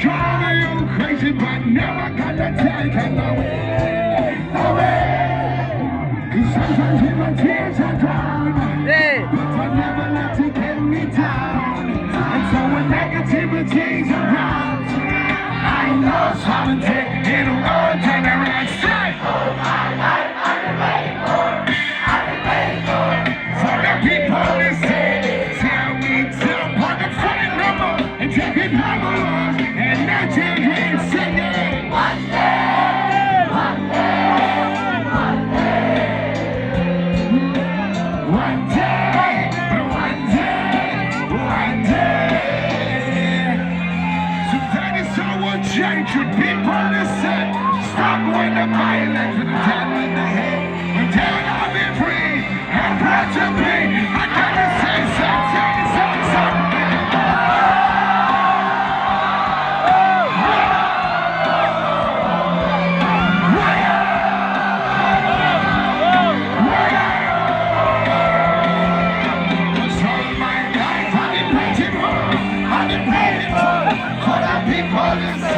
Call me you crazy, but never gonna take it away. Cause sometimes when my tears are gone, but I never let it get me down. And so when negativity's around, I know something in a world turn around. Say, I've been waiting for the people to say, tell me jump on the front number and take it number one, and now you're here singing. One day, one day, one day, one day, one day, one day. So that is how we'll change your people to say, stop with the violence and the devil in the head. Until I'll be free and proud to be. I gotta say something, say something. Cause all my life I've been waiting for the people to say.